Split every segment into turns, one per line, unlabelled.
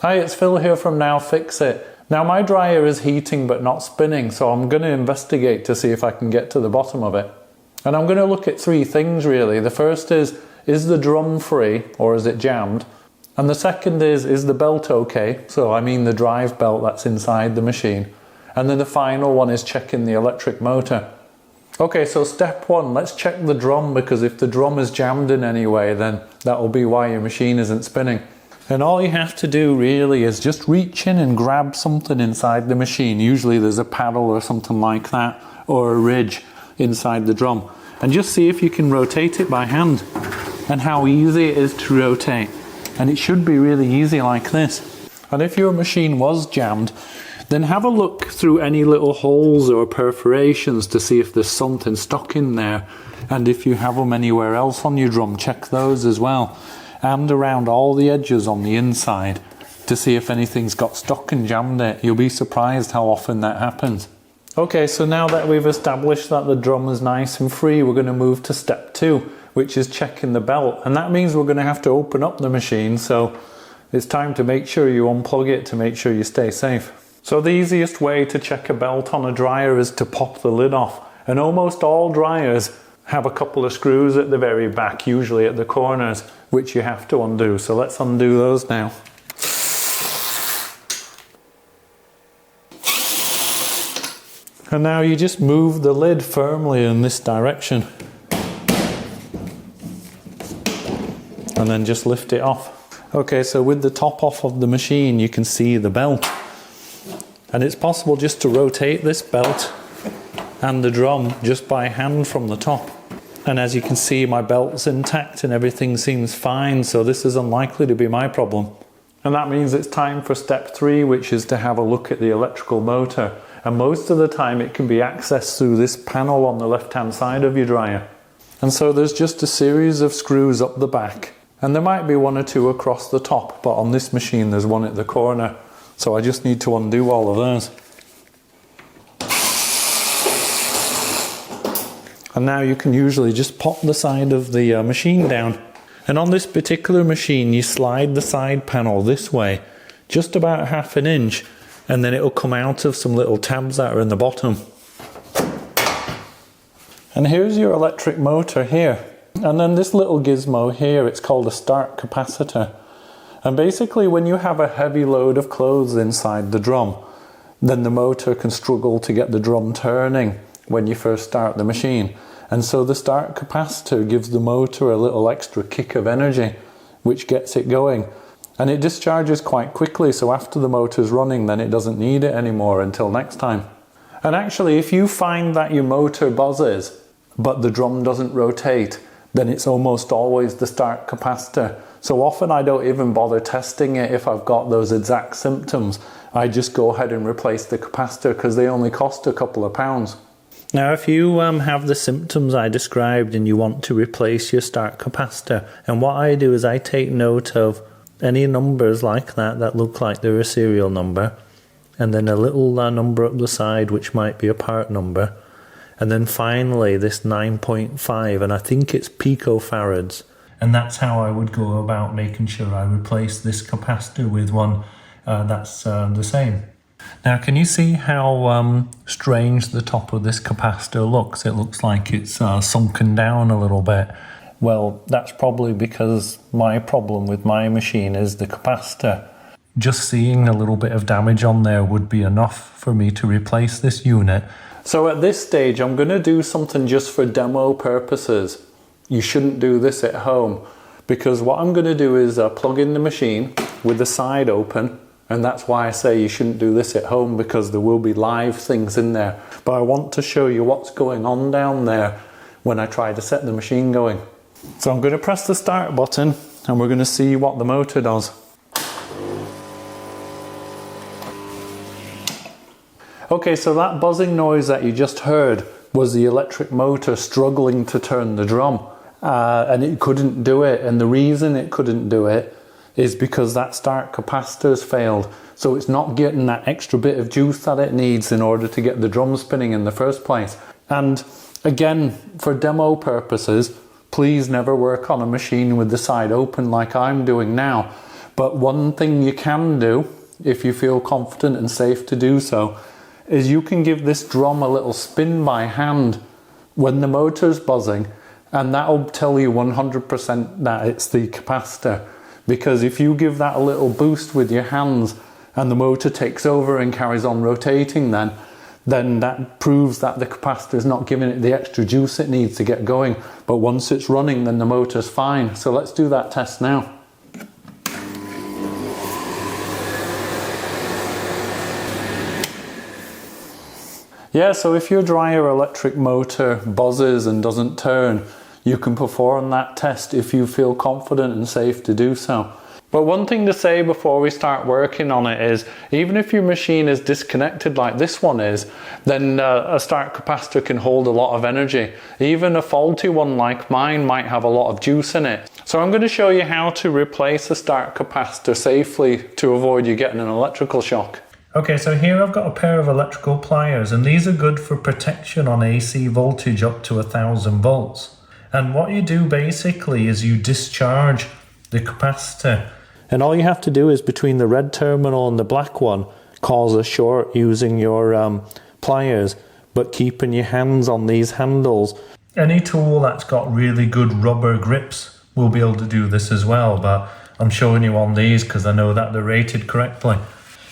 Hi, it's Phil here from Now Fix It. Now my dryer is heating but not spinning, so I'm going to investigate to see if I can get to the bottom of it. And I'm going to look at three things really. The first is the drum free or is it jammed? And the second is the belt okay? So I mean the drive belt that's inside the machine. And then the final one is checking the electric motor. Okay, so step one, let's check the drum, because if the drum is jammed in any way, then that will be why your machine isn't spinning. And all you have to do really is just reach in and grab something inside the machine. Usually there's a paddle or something like that, or a ridge inside the drum. And just see if you can rotate it by hand and how easy it is to rotate. And it should be really easy like this. And if your machine was jammed, then have a look through any little holes or perforations to see if there's something stuck in there. And if you have them anywhere else on your drum, check those as well. And around all the edges on the inside to see if anything's got stuck and jammed it. You'll be surprised how often that happens. Okay, so now that we've established that the drum is nice and free, we're going to move to step two, which is checking the belt. And that means we're going to have to open up the machine, so it's time to make sure you unplug it to make sure you stay safe. So the easiest way to check a belt on a dryer is to pop the lid off. And almost all dryers have a couple of screws at the very back, usually at the corners, which you have to undo. So let's undo those now. And now you just move the lid firmly in this direction. And then just lift it off. Okay, so with the top off of the machine, you can see the belt. And it's possible just to rotate this belt and the drum just by hand from the top. And as you can see, my belt's intact and everything seems fine, so this is unlikely to be my problem. And that means it's time for step three, which is to have a look at the electrical motor. And most of the time it can be accessed through this panel on the left-hand side of your dryer. And so there's just a series of screws up the back. And there might be one or two across the top, but on this machine there's one at the corner. So I just need to undo all of those. And now you can usually just pop the side of the machine down. And on this particular machine, you slide the side panel this way, just about ½ an inch, and then it'll come out of some little tabs that are in the bottom. And here's your electric motor here. And then this little gizmo here, it's called a start capacitor. And basically when you have a heavy load of clothes inside the drum, then the motor can struggle to get the drum turning when you first start the machine. And so the start capacitor gives the motor a little extra kick of energy, which gets it going. And it discharges quite quickly, so after the motor's running, then it doesn't need it anymore until next time. And actually, if you find that your motor buzzes, but the drum doesn't rotate, then it's almost always the start capacitor. So often I don't even bother testing it if I've got those exact symptoms. I just go ahead and replace the capacitor because they only cost a couple of pounds. Now if you have the symptoms I described and you want to replace your start capacitor, and what I do is I take note of any numbers like that look like they're a serial number, and then a little number up the side which might be a part number, and then finally this 9.5, and I think it's picofarads. And that's how I would go about making sure I replace this capacitor with one that's the same. Now can you see how strange the top of this capacitor looks? It looks like it's sunken down a little bit. Well, that's probably because my problem with my machine is the capacitor. Just seeing a little bit of damage on there would be enough for me to replace this unit. So at this stage I'm going to do something just for demo purposes. You shouldn't do this at home, because what I'm going to do is plug in the machine with the side open, and that's why I say you shouldn't do this at home, because there will be live things in there. But I want to show you what's going on down there when I try to set the machine going. So I'm going to press the start button and we're going to see what the motor does. Okay, so that buzzing noise that you just heard was the electric motor struggling to turn the drum. And it couldn't do it, and the reason it couldn't do it is because that start capacitor's failed, so it's not getting that extra bit of juice that it needs in order to get the drum spinning in the first place. And again, for demo purposes, please never work on a machine with the side open like I'm doing now, But one thing you can do, if you feel confident and safe to do so, is you can give this drum a little spin by hand when the motor's buzzing, and that'll tell you 100% that it's the capacitor. Because if you give that a little boost with your hands and the motor takes over and carries on rotating, then that proves that the capacitor is not giving it the extra juice it needs to get going. But once it's running, then the motor's fine. So let's do that test now. Yeah, so if your dryer electric motor buzzes and doesn't turn, you can perform that test if you feel confident and safe to do so. But one thing to say before we start working on it is, even if your machine is disconnected like this one is, then a start capacitor can hold a lot of energy. Even a faulty one like mine might have a lot of juice in it. So I'm going to show you how to replace a start capacitor safely to avoid you getting an electrical shock. Okay, so here I've got a pair of electrical pliers, and these are good for protection on AC voltage up to 1000 volts. And what you do basically is you discharge the capacitor. And all you have to do is, between the red terminal and the black one, cause a short using your pliers, but keeping your hands on these handles. Any tool that's got really good rubber grips will be able to do this as well, but I'm showing you on these because I know that they're rated correctly.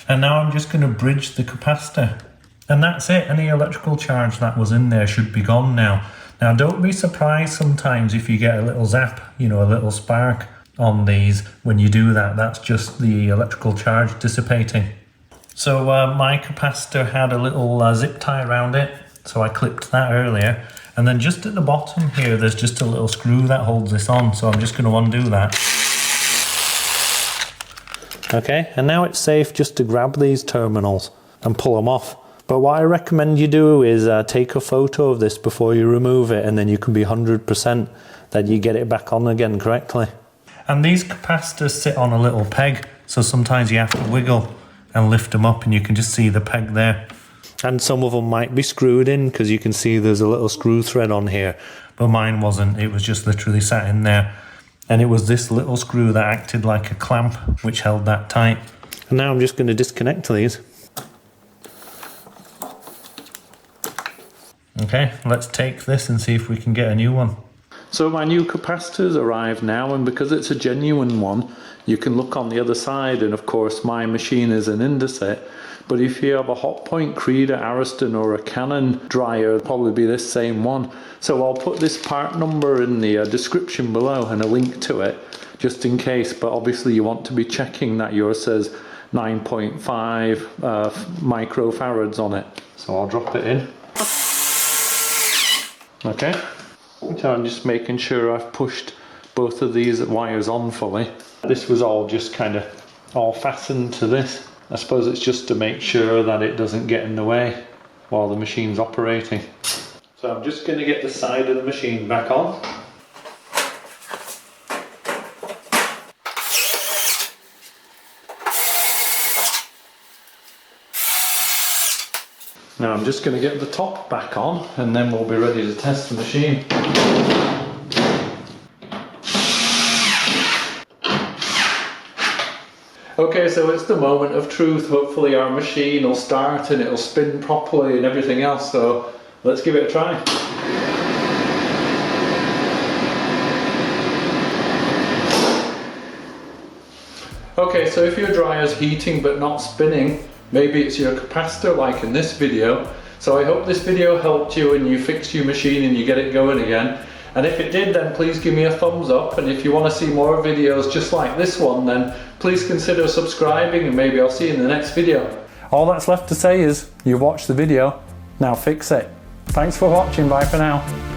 And now I'm just going to bridge the capacitor. And that's it. Any electrical charge that was in there should be gone now. Now don't be surprised sometimes if you get a little zap, a little spark on these when you do that. That's just the electrical charge dissipating. So my capacitor had a little zip tie around it, so I clipped that earlier. And then just at the bottom here, there's just a little screw that holds this on, so I'm just going to undo that. Okay, and now it's safe just to grab these terminals and pull them off. But what I recommend you do is take a photo of this before you remove it, and then you can be 100% that you get it back on again correctly. And these capacitors sit on a little peg, so sometimes you have to wiggle and lift them up, and you can just see the peg there. And some of them might be screwed in, because you can see there's a little screw thread on here, but mine wasn't. It was just literally sat in there. And it was this little screw that acted like a clamp, which held that tight. And now I'm just going to disconnect these. Okay, let's take this and see if we can get a new one. So my new capacitor's arrived now, and because it's a genuine one, you can look on the other side, and of course my machine is an Insulated. But if you have a Hotpoint, Creeder, Ariston or a Canon dryer, it'll probably be this same one. So I'll put this part number in the description below and a link to it, just in case. But obviously you want to be checking that yours says 9.5 microfarads on it. So I'll drop it in. Okay, so I'm just making sure I've pushed both of these wires on fully. This was all just kind of all fastened to this. I suppose it's just to make sure that it doesn't get in the way while the machine's operating. So I'm just going to get the side of the machine back on. Now I'm just going to get the top back on, and then we'll be ready to test the machine. Okay, so it's the moment of truth. Hopefully our machine will start and it'll spin properly and everything else, so let's give it a try. Okay, so if your dryer's heating but not spinning, maybe it's your capacitor like in this video. So I hope this video helped you and you fixed your machine and you get it going again. And if it did, then please give me a thumbs up, and if you want to see more videos just like this one, then please consider subscribing, and maybe I'll see you in the next video. All that's left to say is, you've watched the video, now fix it. Thanks for watching, bye for now.